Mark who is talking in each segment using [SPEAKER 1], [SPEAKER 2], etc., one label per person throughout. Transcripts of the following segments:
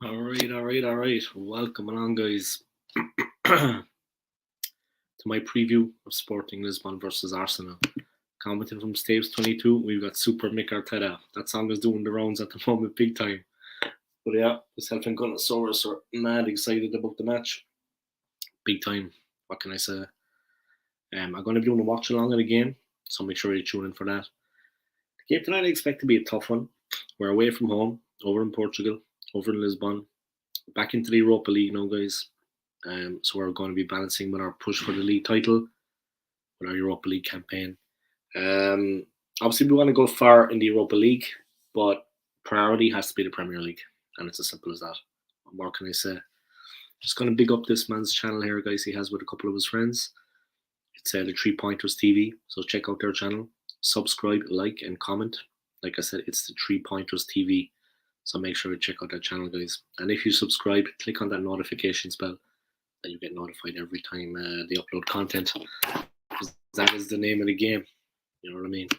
[SPEAKER 1] All right. Welcome along, guys, to my preview of Sporting Lisbon versus Arsenal. Commenting from Staves 22, we've got Super Mick Arteta. That song is doing the rounds at the moment, big time. But yeah, myself and Gunnosaurus are mad excited about the match. Big time. What can I say? I'm going to be doing a watch along of the game, so make sure you tune in for that. The game tonight I expect to be a tough one. We're away from home, over in Portugal, over in Lisbon, back into the Europa League now, guys. So we're going to be balancing with our push for the league title, with our Europa League campaign. Obviously, we want to go far in the Europa League, but priority has to be the Premier League, and it's as simple as that. What more can I say? Just going to big up this man's channel here, guys. He has with a couple of his friends. It's the 3 Pointers TV, so check out their channel. Subscribe, like, and comment. Like I said, it's the 3 Pointers TV, so make sure you check out that channel, guys. And if you subscribe, click on that notifications bell, that you get notified every time they upload content. That is the name of the game. You know what I mean?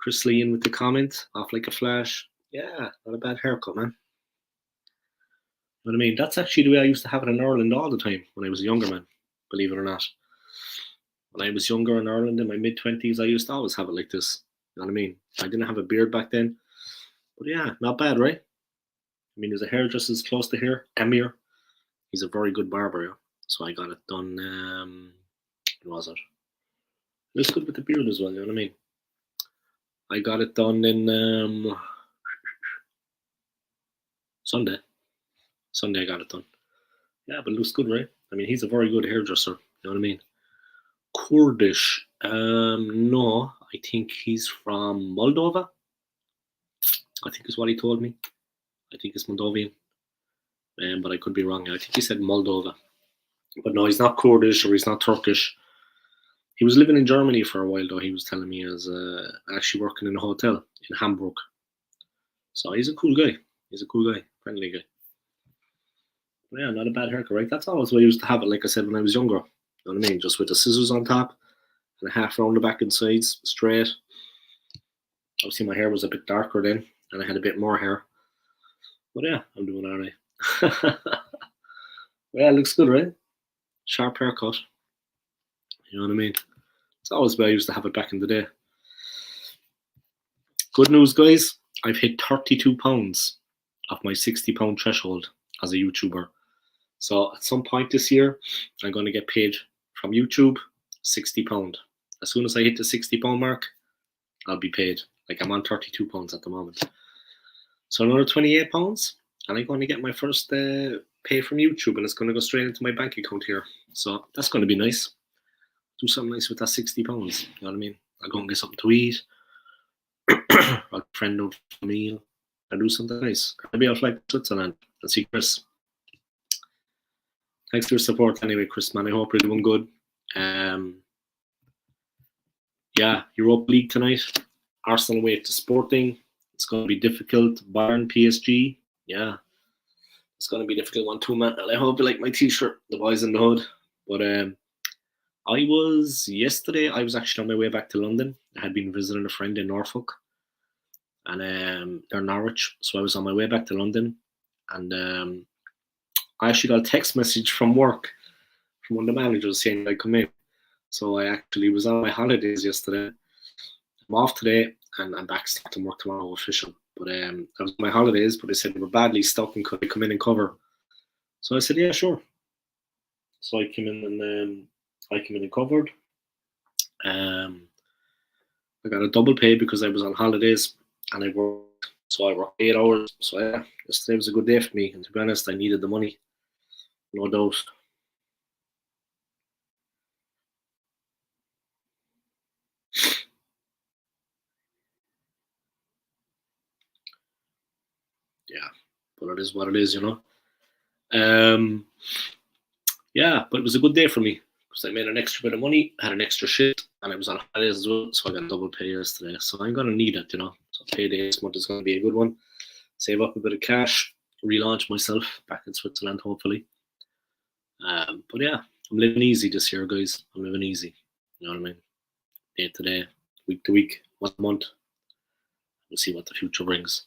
[SPEAKER 1] Chris Lee in with the comment, off like a flash. Yeah, not a bad haircut, man. You know what I mean? That's actually the way I used to have it in Ireland all the time when I was a younger man, believe it or not. When I was younger in Ireland in my mid-20s, I used to always have it like this. You know what I mean? I didn't have a beard back then. But yeah, not bad, right? I mean, there's a hairdresser's close to here, Emir. He's a very good barber, yeah. So I got it done, when was it? It looks good with the beard as well, you know what I mean? I got it done in Sunday. Sunday I got it done. Yeah, but it looks good, right? I mean, he's a very good hairdresser, you know what I mean? Kurdish. No, I think he's from Moldova. I think is what he told me. I think it's Moldovan. But I could be wrong. I think he said Moldova. But no, he's not Kurdish or he's not Turkish. He was living in Germany for a while, though. He was telling me as actually working in a hotel in Hamburg. So he's a cool guy. He's a cool guy, friendly guy. But yeah, not a bad haircut, right? That's always the way I used to have it, like I said, when I was younger. You know what I mean? Just with the scissors on top and a half round the back and sides, straight. Obviously, my hair was a bit darker then, and I had a bit more hair. But yeah, I'm doing all right. Yeah, it looks good, right? Sharp haircut. You know what I mean? It's always the way I used to have it back in the day. Good news, guys. I've hit £32 of my £60 threshold as a YouTuber. So at some point this year, I'm going to get paid from YouTube £60. As soon as I hit the £60 mark, I'll be paid. Like I'm on £32 at the moment. So another £28, and I'm going to get my first pay from YouTube, and it's going to go straight into my bank account here. So that's going to be nice. Do something nice with that £60. You know what I mean? I'll go and get something to eat. I'll friend out for a meal. I'll do something nice. Maybe I'll fly to Switzerland and see Chris. Thanks for your support anyway, Chris, man. I hope you're doing good. Yeah, Europa League tonight. Arsenal away to Sporting. It's going to be difficult. Bayern, PSG. Yeah. It's going to be a difficult one too, man. I hope you like my t-shirt, the boys in the hood. But I was actually on my way back to London. I had been visiting a friend in Norfolk. And they're Norwich. So I was on my way back to London. And I actually got a text message from work from one of the managers saying I'd come in. So I actually was on my holidays yesterday. I'm off today and I'm back starting work tomorrow official. But I was on my holidays, but they said they were badly stuck and could I come in and cover. So I said, yeah, sure. So I came in and covered. I got a double pay because I was on holidays and I worked. So I worked 8 hours. So yeah, yesterday was a good day for me. And to be honest, I needed the money. No doubt. Yeah, but it is what it is, you know. Yeah, but it was a good day for me because I made an extra bit of money, had an extra shift, and I was on holidays as well, so I got double pay yesterday. So I'm gonna need it, you know. So payday this month is gonna be a good one. Save up a bit of cash, relaunch myself back in Switzerland, hopefully. But yeah, I'm living easy this year, guys. I'm living easy. You know what I mean? Day to day, week to week, month to month. We'll see what the future brings.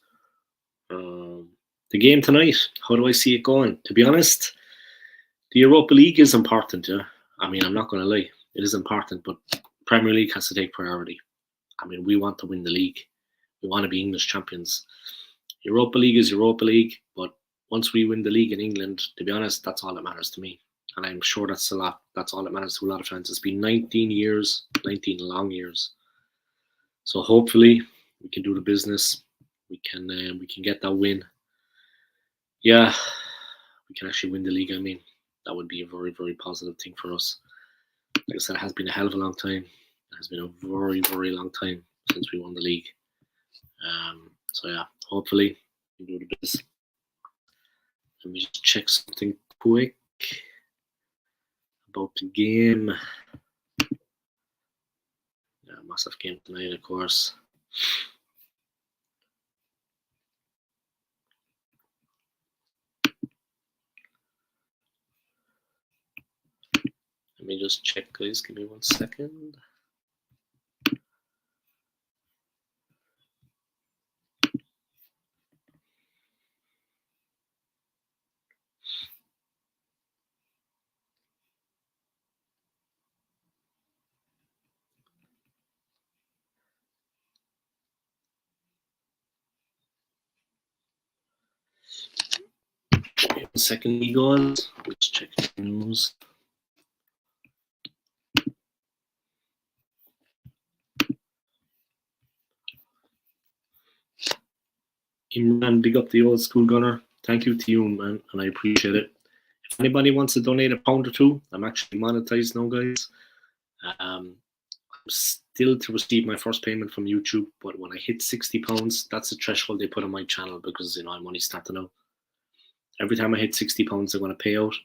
[SPEAKER 1] The game tonight, how do I see it going? To be honest, the Europa League is important, yeah. I mean, I'm not going to lie. It is important, but Premier League has to take priority. I mean, we want to win the league. We want to be English champions. Europa League is Europa League, but once we win the league in England, to be honest, that's all that matters to me. And I'm sure that's a lot. That's all that matters to a lot of fans. It's been 19 years, 19 long years. So hopefully we can do the business. We can get that win. Yeah, we can actually win the league. I mean, that would be a very very positive thing for us. Like I said, it has been a hell of a long time. It has been a very very long time since we won the league. So yeah, hopefully we can do the business. Let me just check something quick about the game. Yeah, massive game tonight, of course. Let me just check, guys. Give me 1 second. Give me 1 second, guys. Let's check the news. Imran, big up the old school gunner. Thank you to you, man, and I appreciate it. If anybody wants to donate a pound or two, I'm actually monetized now, guys. I'm still to receive my first payment from YouTube, but when I hit £60, that's the threshold they put on my channel because I'm only starting out. Every time I hit £60, they're going to pay out.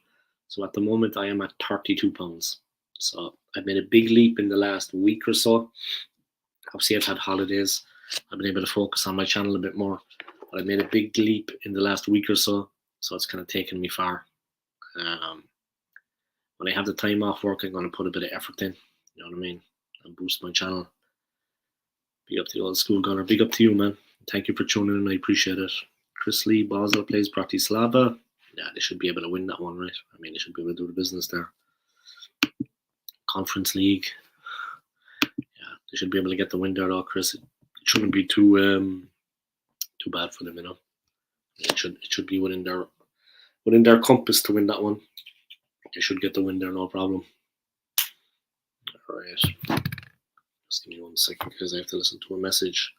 [SPEAKER 1] So at the moment, I am at £32. So I've made a big leap in the last week or so. Obviously, I've had holidays. I've been able to focus on my channel a bit more. But I made a big leap in the last week or so. So it's kind of taken me far. When I have the time off work, I'm going to put a bit of effort in. You know what I mean? And boost my channel. Big up to the old school gunner. Big up to you, man. Thank you for tuning in. I appreciate it. Chris Lee, Basel plays Bratislava. Yeah, they should be able to win that one, right? I mean, they should be able to do the business there. Conference League. Yeah, they should be able to get the win there, though, Chris. It shouldn't be too bad for them, you know. It should be within their compass to win that one. They should get the win there, no problem. All right. Just give me 1 second because I have to listen to a message.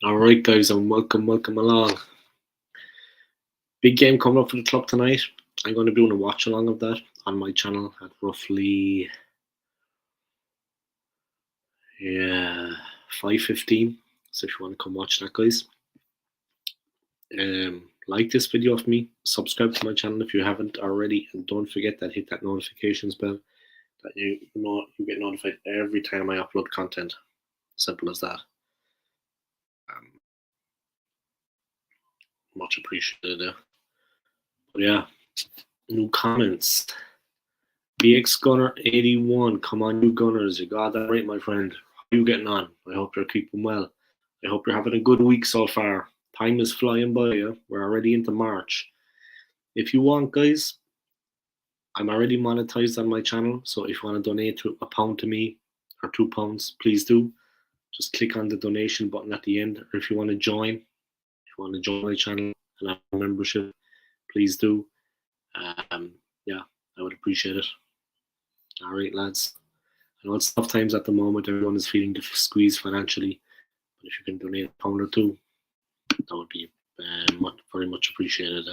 [SPEAKER 1] All right, guys, and welcome along. Big game coming up for the club tonight. I'm going to be doing a watch along of that on my channel at roughly 5:15. So if you want to come watch that, guys, like this video of me, subscribe to my channel if you haven't already, and don't forget that hit that notifications bell that you get notified every time I upload content. Simple as that. Much appreciated. But yeah, new comments. BX Gunner 81. Come on, you Gunners. You got that right, my friend. How are you getting on? I hope you're keeping well. I hope you're having a good week so far. Time is flying by you. We're already into March. If you want, guys, I'm already monetized on my channel. So if you want to donate to £1 to me or £2, please do. Just click on the donation button at the end. Or if you want to join, my channel and have a membership, please do. Yeah, I would appreciate it. All right, lads. I know it's tough times at the moment. Everyone is feeling the squeeze financially. But if you can donate £1 or £2, that would be very much appreciated.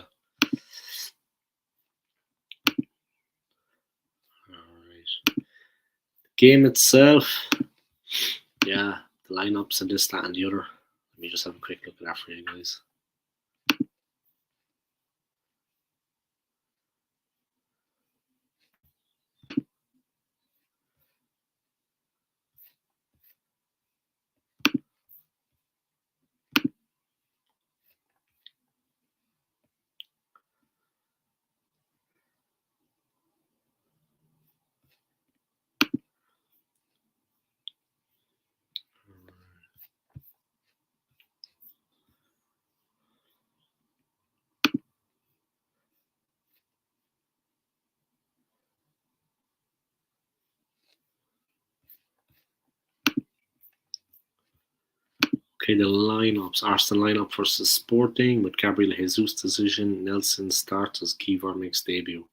[SPEAKER 1] Alright. Game itself. Yeah, the lineups and this, that, and the other. Let me just have a quick look at that for you guys. Okay, the lineups. Arsenal lineup versus Sporting with Gabriel Jesus decision. Nelson starts as Kivior makes debut.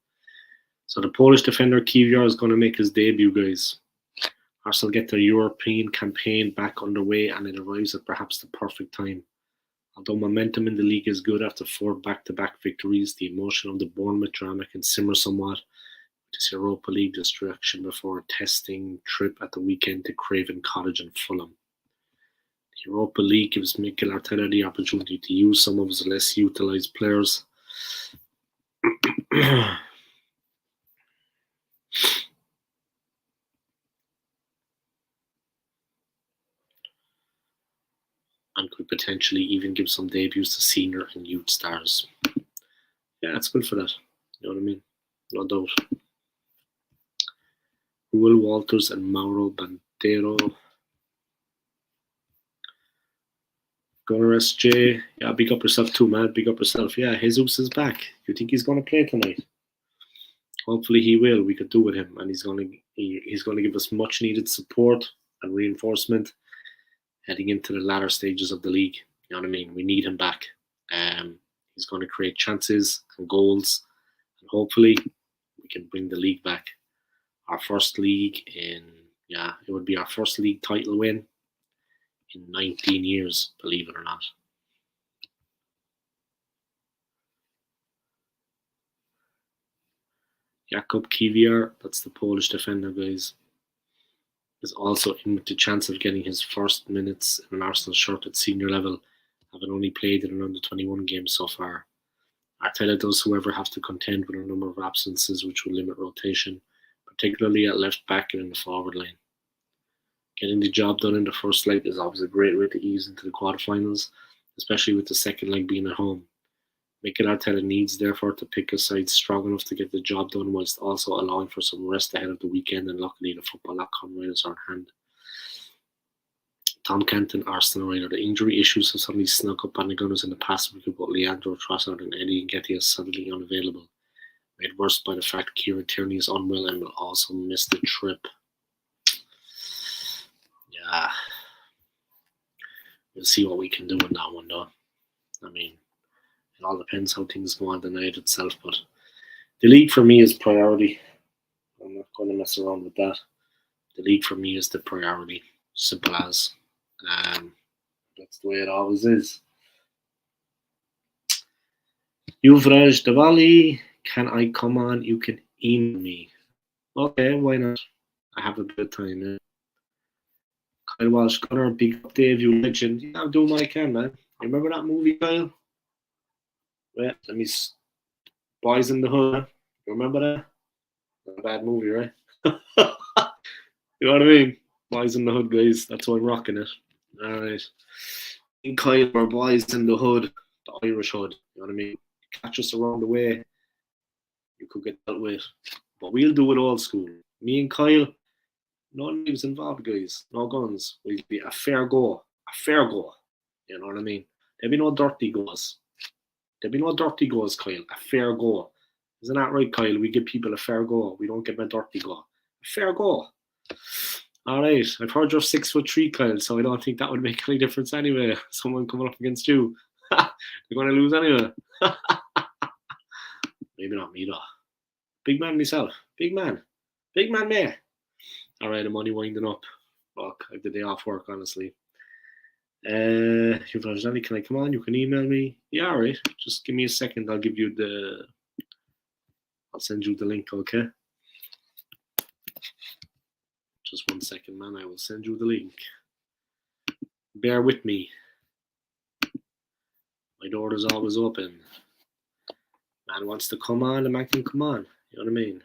[SPEAKER 1] So the Polish defender Kivior is going to make his debut, guys. Arsenal get their European campaign back underway, and it arrives at perhaps the perfect time. Although momentum in the league is good after 4 back-to-back victories, the emotion of the Bournemouth drama can simmer somewhat with this Europa League distraction before a testing trip at the weekend to Craven Cottage and Fulham. The Europa League gives Mikel Arteta the opportunity to use some of his less utilised players. And could potentially even give some debuts to senior and youth stars. Yeah, it's good for that. You know what I mean? No doubt. Ruel Walters and Mauro Bandero. Gunner SJ. Yeah, big up yourself too, man. Big up yourself. Yeah, Jesus is back. You think he's going to play tonight? Hopefully he will. We could do with him, and he's going to give us much needed support and reinforcement heading into the latter stages of the league. You know what I mean? We need him back. He's going to create chances and goals, and hopefully we can bring the league back. Our first league it would be our first league title win in 19 years, believe it or not. Jakub Kivior, that's the Polish defender, guys, is also in with the chance of getting his first minutes in an Arsenal shirt at senior level, having only played in an under-21 game so far. Arteta does, however, have to contend with a number of absences which will limit rotation, particularly at left back and in the forward line. Getting the job done in the first leg is always a great way to ease into the quarterfinals, especially with the second leg being at home. Mikel Arteta needs, therefore, to pick a side strong enough to get the job done whilst also allowing for some rest ahead of the weekend, and luckily the football.com writers are on hand. Tom Canton, Arsenal writer. The injury issues have suddenly snuck up on the Gunners in the past week with both Leandro Trossard and Eddie Nketiah suddenly unavailable, made worse by the fact Kieran Tierney is unwell and will also miss the trip. Yeah. We'll see what we can do in that one, though. I mean, it all depends how things go on the night itself, but the league for me is priority. I'm not going to mess around with that. The league for me is the priority. Simple as. That's the way it always is. Yuvraj Diwali, can I come on? You can email me. Okay, why not? I have a bit of time. Kyle Walsh, Gunner, big up Dave, you legend. Yeah, I'm doing what I can, man. You remember that movie, Kyle? Wait, Boys in the Hood. You remember that? Not a bad movie, right? You know what I mean? Boys in the Hood, guys. That's why I'm rocking it. All right. In Kyle, we're boys in the hood, the Irish hood. You know what I mean? Catch us around the way, you could get dealt with. But we'll do it old school. Me and Kyle, no knives involved, guys. No guns. We'll be a fair go. A fair go. You know what I mean? There'll be no dirty goes. There'll be no dirty goes, Kyle. A fair go. Isn't that right, Kyle? We give people a fair go. We don't give them a dirty go. A fair go. All right. I've heard you're 6'3", Kyle, so I don't think that would make any difference anyway. Someone coming up against you. You're going to lose anyway. Maybe not me, though. Big man myself. Big man. Big man me. All right, I'm only winding up. Fuck, I have the day off work, honestly. If there's any, can I come on? You can email me. Yeah, all right. Just give me a second. I'll send you the link, okay? Just 1 second, man. I will send you the link. Bear with me. My door is always open. Man wants to come on, the man can come on. You know what I mean?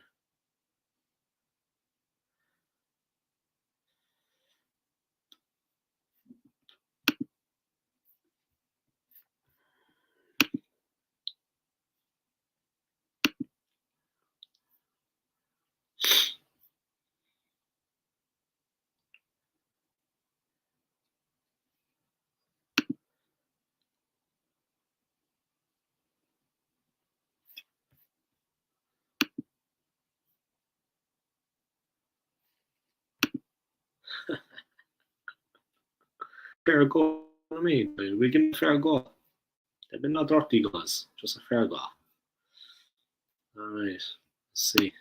[SPEAKER 1] Fair go. You know what I mean? We give him a fair go. They've been no dirty goes. Just a fair go. All right. Let's see.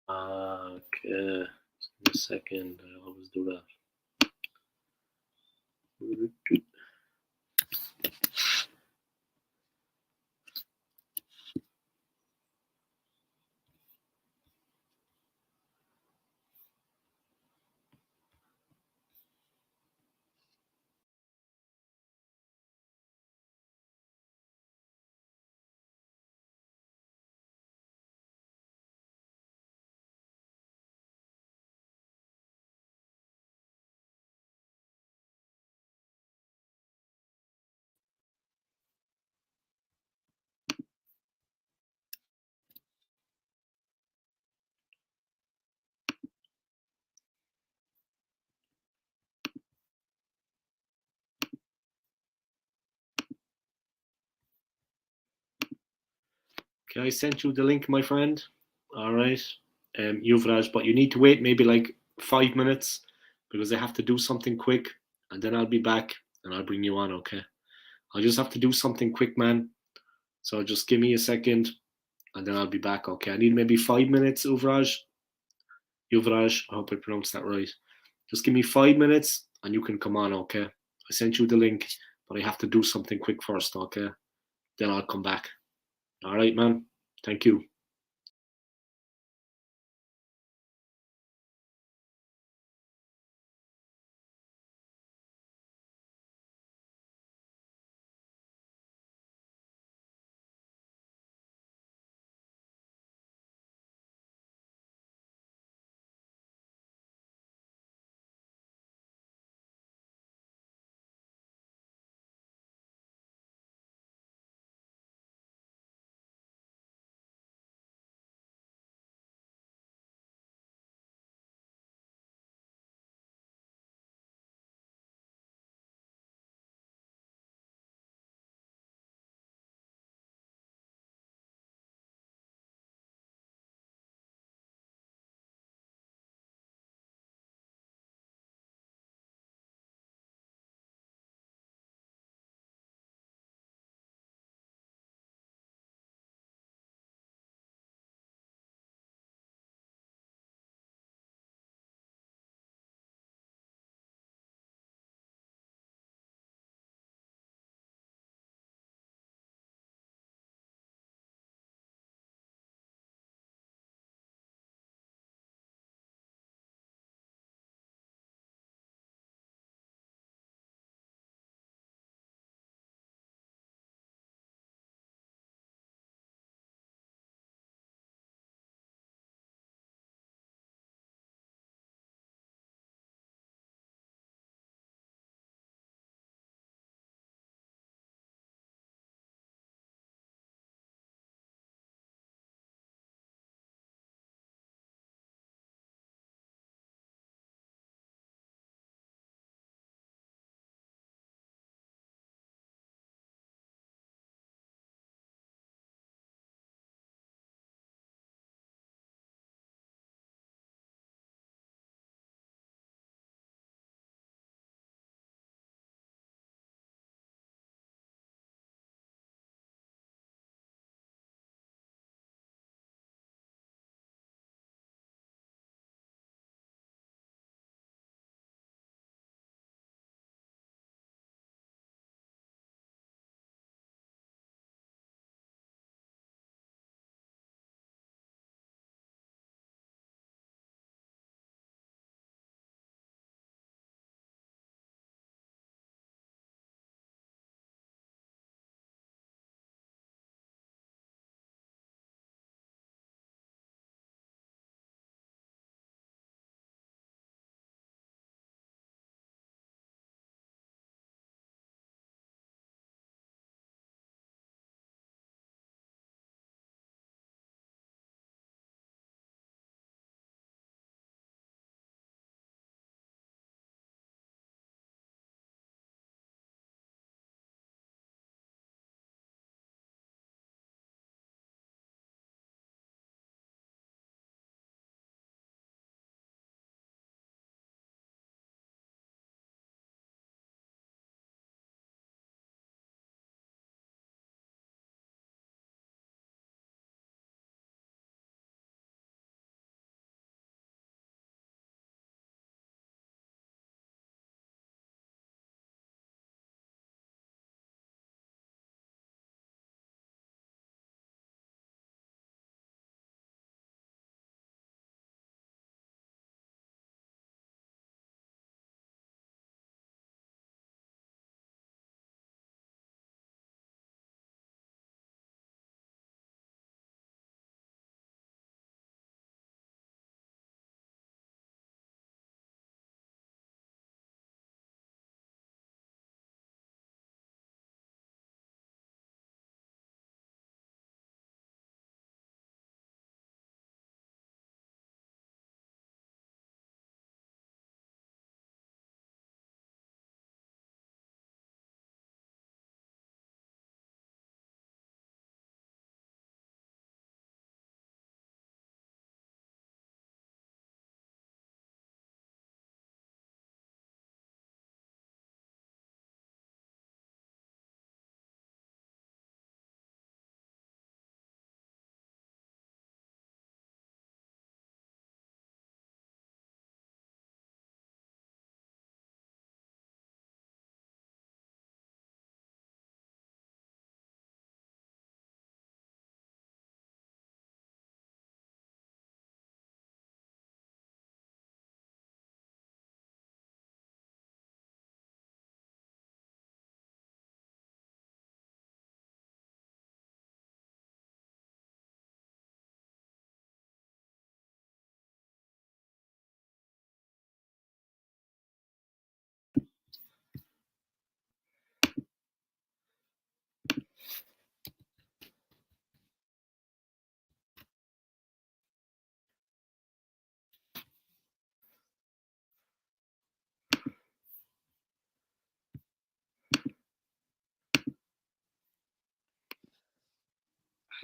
[SPEAKER 1] Okay. Just give me a second. I always do that. Okay, I sent you the link, my friend. All right. Yuvraj, but you need to wait maybe like 5 minutes because I have to do something quick and then I'll be back and I'll bring you on, okay? I'll just have to do something quick, man. So just give me a second and then I'll be back, okay? I need maybe 5 minutes, Yuvraj. Yuvraj, I hope I pronounced that right. Just give me 5 minutes and you can come on, okay? I sent you the link, but I have to do something quick first, okay? Then I'll come back. All right, man. Thank you.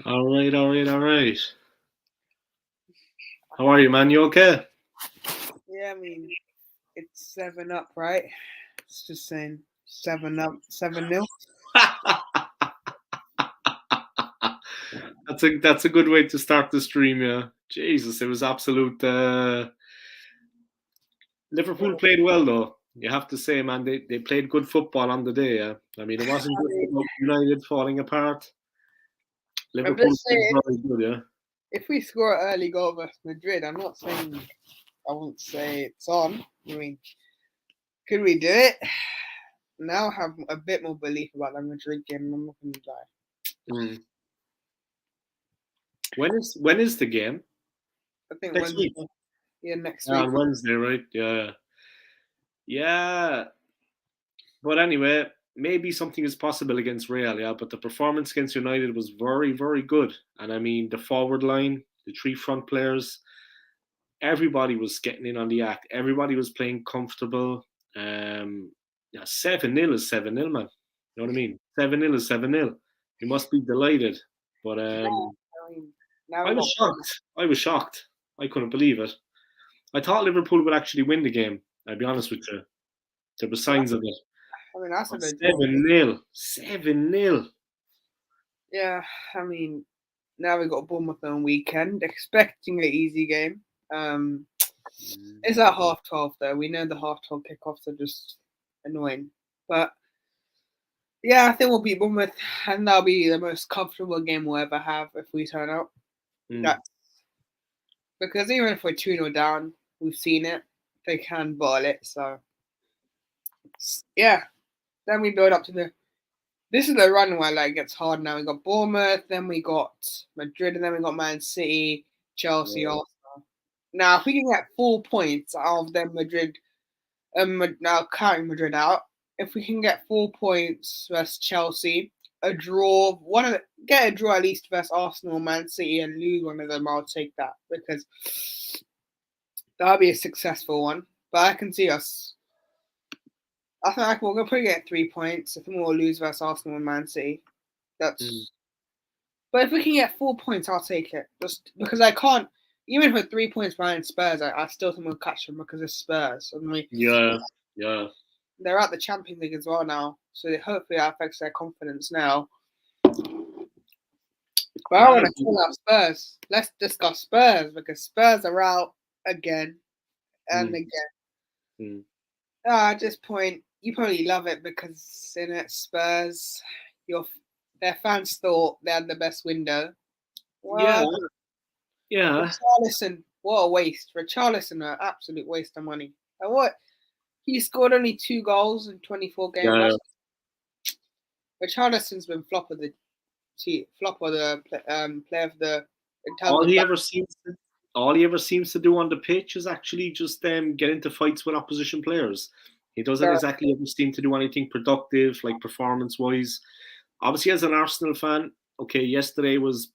[SPEAKER 1] All right, all right, all right. How are you, man? You okay?
[SPEAKER 2] Yeah, I mean, it's 7-up, right? It's just saying 7-up, 7-0.
[SPEAKER 1] That's a good way to start the stream, yeah. Jesus, it was absolute. Liverpool played well, though. You have to say, man, they played good football on the day. Yeah, I mean, it wasn't
[SPEAKER 2] I
[SPEAKER 1] just
[SPEAKER 2] mean,
[SPEAKER 1] about United falling apart.
[SPEAKER 2] I'm
[SPEAKER 1] Liverpool
[SPEAKER 2] just
[SPEAKER 1] played
[SPEAKER 2] saying,
[SPEAKER 1] very good, yeah.
[SPEAKER 2] if we score an early goal versus Madrid, I'm not saying, I won't say it's on. I mean, could we do it? Now I have a bit more belief about the Madrid game. I'm not going to lie.
[SPEAKER 1] Mm. When is the game?
[SPEAKER 2] I think
[SPEAKER 1] Next week.
[SPEAKER 2] Wednesday, yeah, next
[SPEAKER 1] Yeah,
[SPEAKER 2] week.
[SPEAKER 1] on Wednesday, right? Yeah, yeah. But anyway, maybe something is possible against Real, yeah. But the performance against United was very, very good. And I mean, the forward line, the three front players, everybody was getting in on the act. Everybody was playing comfortable. Yeah, 7-0 is 7-0, man. You know what I mean? 7-0 is 7-0. You must be delighted. But
[SPEAKER 2] No, I mean, now
[SPEAKER 1] I
[SPEAKER 2] we
[SPEAKER 1] was
[SPEAKER 2] got
[SPEAKER 1] shocked. I was shocked. I couldn't believe it. I thought Liverpool would actually win the game. I'll be honest with you. There were signs of it.
[SPEAKER 2] I mean, that's
[SPEAKER 1] But
[SPEAKER 2] a draw.
[SPEAKER 1] 7-0. 7-0.
[SPEAKER 2] Yeah, I mean, now we got Bournemouth on weekend, expecting an easy game. Um, it's at 12:30 though. We know the 12:30 kickoffs are just annoying, but yeah, I think we'll beat Bournemouth, and that'll be the most comfortable game we'll ever have if we turn out.
[SPEAKER 1] Mm.
[SPEAKER 2] That's because even if we're 2-0 down, we've seen it. They can bottle it, so yeah. Then we build up to the. This is the run where like it gets hard now. We got Bournemouth, then we got Madrid, and then we got Man City, Chelsea,
[SPEAKER 1] Yeah.
[SPEAKER 2] Arsenal. Now, if we can get 4 points out of them, Madrid, now counting Madrid out, if we can get 4 points versus Chelsea, a draw, get a draw at least versus Arsenal, Man City, and lose one of them, I'll take that because that'll be a successful one. But I can see us. I think we're gonna probably get 3 points. I think we'll lose versus Arsenal and Man City.
[SPEAKER 1] Mm.
[SPEAKER 2] That's. But if we can get 4 points, I'll take it. Just because I can't. Even if we're 3 points behind Spurs, I still think we'll catch them because it's Spurs. I mean,
[SPEAKER 1] Yeah. Yeah.
[SPEAKER 2] they're at the Champions League as well now, so hopefully that affects their confidence now. But I
[SPEAKER 1] Yeah.
[SPEAKER 2] want to call out Spurs. Let's discuss Spurs because Spurs are out again and
[SPEAKER 1] Mm.
[SPEAKER 2] again.
[SPEAKER 1] Mm.
[SPEAKER 2] At this point, you probably love it because in it Spurs, their fans thought they had the best window.
[SPEAKER 1] Yeah.
[SPEAKER 2] Well,
[SPEAKER 1] Yeah.
[SPEAKER 2] Richarlison, what a waste! Richarlison, an absolute waste of money. And what he scored only 2 goals in 24 game
[SPEAKER 1] Yeah.
[SPEAKER 2] matches. Richarlison's been flop of the player of the in terms
[SPEAKER 1] All
[SPEAKER 2] of
[SPEAKER 1] he
[SPEAKER 2] that.
[SPEAKER 1] ever seems to, all he ever seems to do on the pitch is actually just get into fights with opposition players. He doesn't exactly ever seem to do anything productive, like performance wise. Obviously, as an Arsenal fan, okay, yesterday was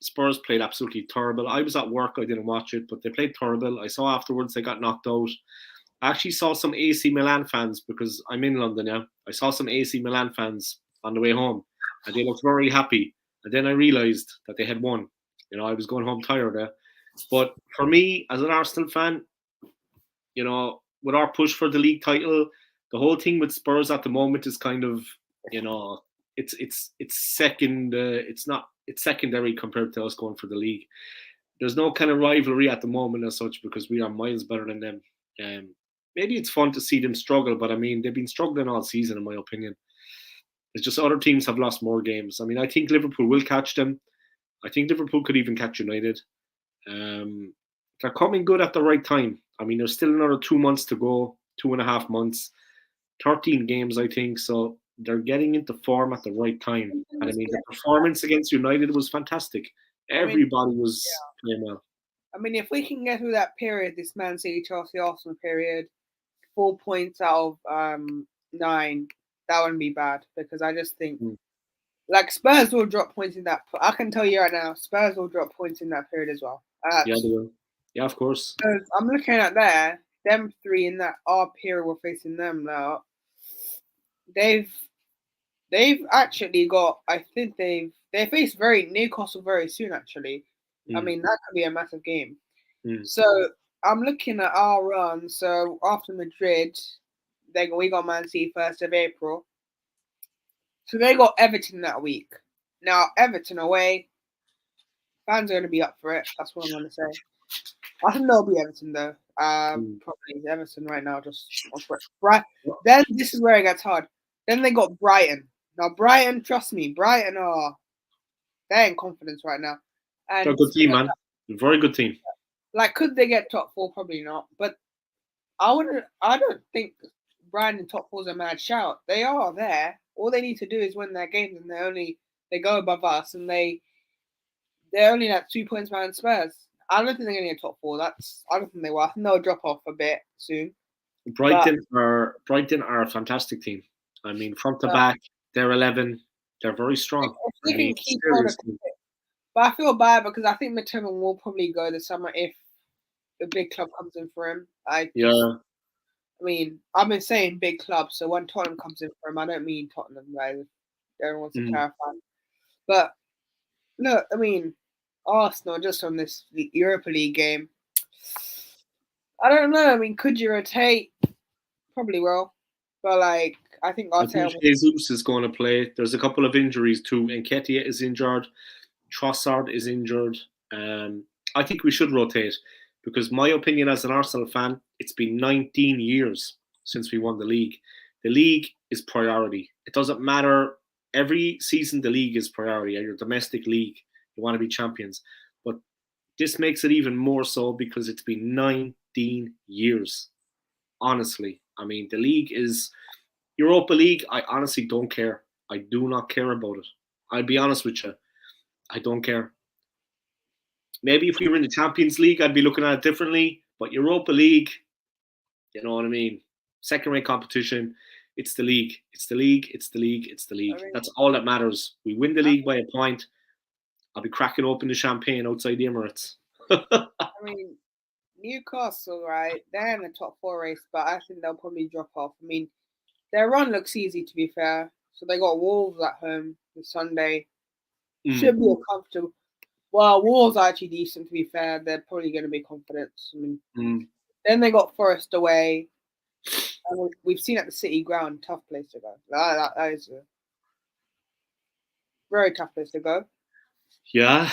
[SPEAKER 1] Spurs played absolutely terrible. I was at work, I didn't watch it, but they played terrible. I saw afterwards they got knocked out. I actually saw some AC Milan fans because I'm in London now. I saw some AC Milan fans on the way home, and they looked very happy. And then I realised that they had won. You know, I was going home tired. But for me, as an Arsenal fan, you know, with our push for the league title, the whole thing with Spurs at the moment is kind of, you know, it's second. It's secondary compared to us going for the league. There's no kind of rivalry at the moment as such because we are miles better than them. Um, Maybe it's fun to see them struggle, but I mean they've been struggling all season, in my opinion. It's just other teams have lost more games. I mean, I think Liverpool will catch them. I think Liverpool could even catch United. Um, they're coming good at the right time. I mean, there's still another 2 months to go, 2.5 months, 13 games, I think. So they're getting into form at the right time. And I mean, the performance against United was fantastic.
[SPEAKER 2] I mean,
[SPEAKER 1] Everybody was playing well.
[SPEAKER 2] I mean, if we can get through that period, this Man City, Chelsea, Arsenal period, 4 points out of 9, that wouldn't be bad because I just think
[SPEAKER 1] Mm.
[SPEAKER 2] like Spurs will drop points in that. I can tell you right now, Spurs will drop points in that period as well.
[SPEAKER 1] Yeah, they will. Yeah, of course.
[SPEAKER 2] I'm looking at them three in that our period we're facing them now. They've They've actually got. I think they face very Newcastle very soon. Actually, I mean that could be a massive game. So I'm looking at our run. So after Madrid, we got Man City 1st of April. So they got Everton that week. Now Everton away, fans are going to be up for it. That's what I'm going to say. I think they'll be Everton though. Probably Everton right now. Just right. Then this is where it gets hard. Then they got Brighton. Now Brighton, trust me, Brighton they're in confidence right now. And
[SPEAKER 1] they're a good team, man. Very good team.
[SPEAKER 2] Like, could they get top 4? Probably not. But I don't think Brighton in top 4 is a mad shout. They are there. All they need to do is win their games, and they go above us, and they're only like 2 points behind Spurs. I don't think they're going to get top 4. I don't think they will. I think they'll drop off a bit soon.
[SPEAKER 1] Brighton are a fantastic team. I mean, front to back, they're 11. They're very strong.
[SPEAKER 2] They can keep on. But I feel bad because I think McTominay will probably go this summer if a big club comes in for him. I mean, I've been saying big club, so when Tottenham comes in for him, I don't mean Tottenham, guys. Everyone wants to clarify. But look, I mean, Arsenal just on this Europa League game. I don't know. I mean, could you rotate? Probably will. But like, I think
[SPEAKER 1] Jesus is going to play. There's a couple of injuries too. Nketiah is injured. Trossard is injured. I think we should rotate because my opinion as an Arsenal fan, it's been 19 years since we won the league. The league is priority. It doesn't matter. Every season, the league is priority. Your domestic league, you want to be champions. But this makes it even more so because it's been 19 years. Honestly, I mean, the league is Europa League. I honestly don't care. I do not care about it. I'll be honest with you. I don't care. Maybe if we were in the Champions League, I'd be looking at it differently. But Europa League, you know what I mean? Second-rate competition. It's the league. It's the league. It's the league. It's the league. I mean, that's all that matters. We win the league by a point. I'll be cracking open the champagne outside the Emirates.
[SPEAKER 2] I mean, Newcastle, right? They're in the top 4 race, but I think they'll probably drop off. I mean, their run looks easy, to be fair. So they got Wolves at home this Sunday. Should be a comfortable. Well, Wolves are actually decent, to be fair. They're probably going to be confident. I mean, then they got Forest away. And we've seen at the City ground, tough place to go. That is a very tough place to go.
[SPEAKER 1] Yeah.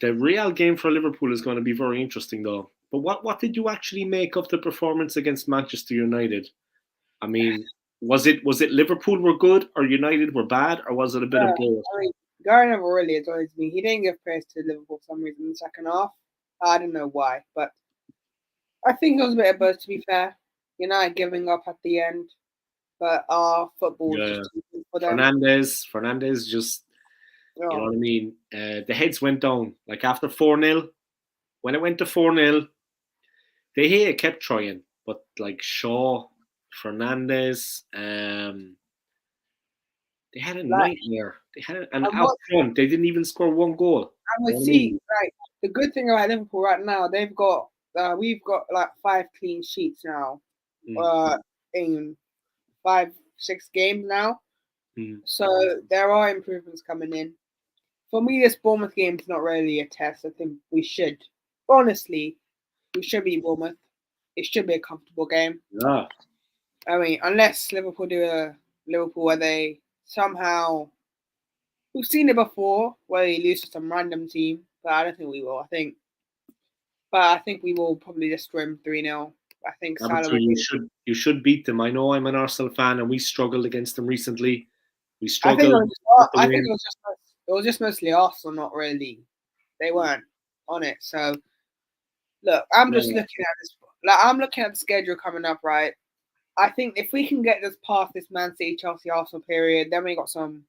[SPEAKER 1] The Real game for Liverpool is going to be very interesting, though. But what did you actually make of the performance against Manchester United? I mean, was it Liverpool were good or United were bad, or was it a bit of both?
[SPEAKER 2] I mean, Gary Neville really annoys me. He didn't give praise to Liverpool for some reason in the second half. I don't know why, but I think it was a bit of both, to be fair. United giving up at the end, but our football just too good for them.
[SPEAKER 1] Fernandes just, you know what I mean? The heads went down. Like after 4-0, when it went to 4-0, they kept trying, but like Shaw, Fernandes, they had a nightmare. They had out front, they didn't even score one goal.
[SPEAKER 2] And we see, like, the good thing about Liverpool right now, we've got like 5 clean sheets now, in 5-6 games now. So there are improvements coming in. For me, this Bournemouth game is not really a test. I think we should beat Bournemouth. It should be a comfortable game.
[SPEAKER 1] Yeah.
[SPEAKER 2] I mean, unless Liverpool do a Liverpool where they somehow, we've seen it before where they lose to some random team, but I don't think we will. I think we will probably destroy them 3-0. I think
[SPEAKER 1] you should beat them. I know I'm an Arsenal fan, and we struggled against them recently. We struggled.
[SPEAKER 2] I think it was just mostly Arsenal, not really. They weren't on it. So look, I'm just looking at this. Like, I'm looking at the schedule coming up, right? I think if we can get this past this Man City, Chelsea, Arsenal period, then we got some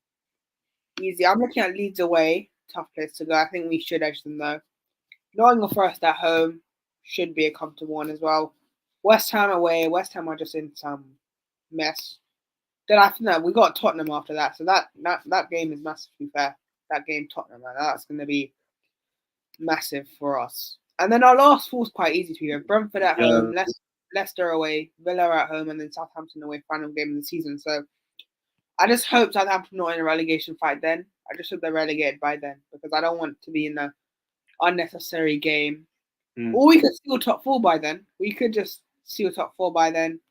[SPEAKER 2] easy. I'm looking at Leeds away, tough place to go. I think we should edge them though. Nottingham Forest at home should be a comfortable one as well. West Ham away. West Ham are just in some mess. Then after that, we got Tottenham after that. So that game is massive, to be fair. That game, Tottenham, that's going to be massive for us. And then our last four is quite easy to be fair. Brentford at home, Leicester away, Villa at home, and then Southampton away, final game of the season. So I just hope Southampton not in a relegation fight then. I just hope they're relegated by then because I don't want to be in an unnecessary game. Or we could steal top four by then. We could just steal top four by then.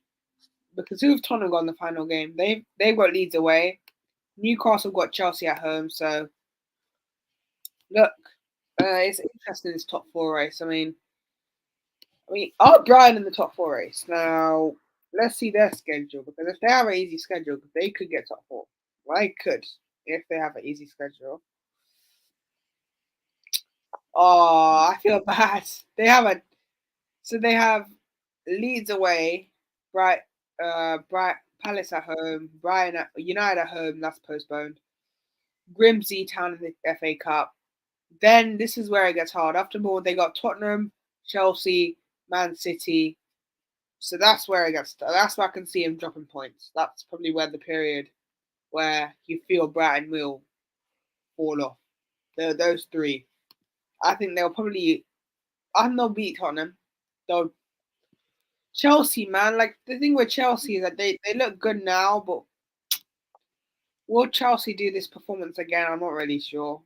[SPEAKER 2] Because who have Tottenham got in the final game? They've got Leeds away. Newcastle got Chelsea at home. So look, it's interesting this top four race. I mean, are Brighton in the top four race now? Let's see their schedule because if they have an easy schedule, they could get top four. Well, they could if they have an easy schedule. Oh, I feel bad. They have Leeds away, Palace at home, United at home. That's postponed. Grimsby Town in the FA Cup. Then this is where it gets hard. After more, they got Tottenham, Chelsea, Man City. So that's where it gets. That's where I can see him dropping points. That's probably where the period where you feel Brighton will fall off. Those three. I think they'll probably. I think they'll beat Tottenham. They'll. Chelsea, man. Like the thing with Chelsea is that they look good now, but will Chelsea do this performance again? I'm not really sure.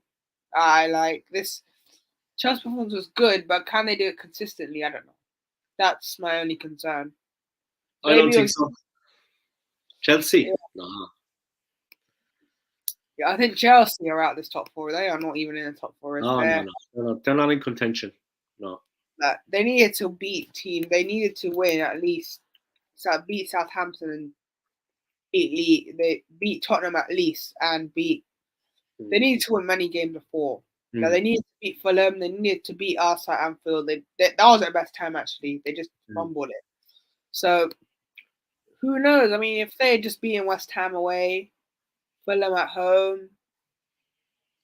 [SPEAKER 2] I like this. Chelsea's performance was good, but can they do it consistently? I don't know. That's my only concern.
[SPEAKER 1] I don't think so. Chelsea?
[SPEAKER 2] Yeah.
[SPEAKER 1] No.
[SPEAKER 2] Yeah, I think Chelsea are out this top four. They are not even in the top four.
[SPEAKER 1] No. They're not in contention. No.
[SPEAKER 2] They needed to beat team. They needed to win at least. So beat Southampton and beat Leeds. They beat Tottenham at least and beat. They needed to win many games before. Now they needed to beat Fulham. They needed to beat us at Anfield. That was their best time actually. They just fumbled it. So who knows? I mean, if they had just beaten West Ham away, Fulham at home,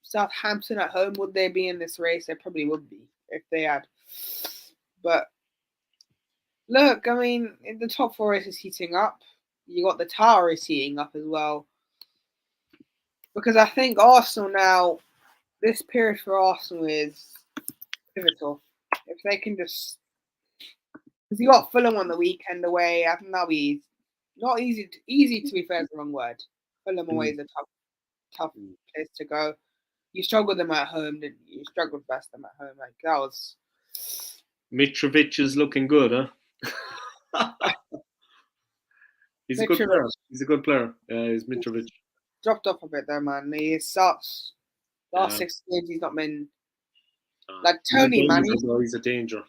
[SPEAKER 2] Southampton at home, would they be in this race? They probably would be if they had. But look, I mean, the top four race is heating up. You got the tower is heating up as well. Because I think Arsenal now, this period for Arsenal is pivotal. If they can just, because you got Fulham on the weekend away, I think that'll be not easy. Easy to be fair is the wrong word. Fulham away is a tough place to go. You struggled them at home, didn't you? You struggled best them at home. Like that was.
[SPEAKER 1] Mitrovic is looking good, huh? He's a good player. He's a good player. He's Mitrovic.
[SPEAKER 2] Dropped off a bit there, man. He starts last 6 games. He's not been like Tony, man.
[SPEAKER 1] He's a danger.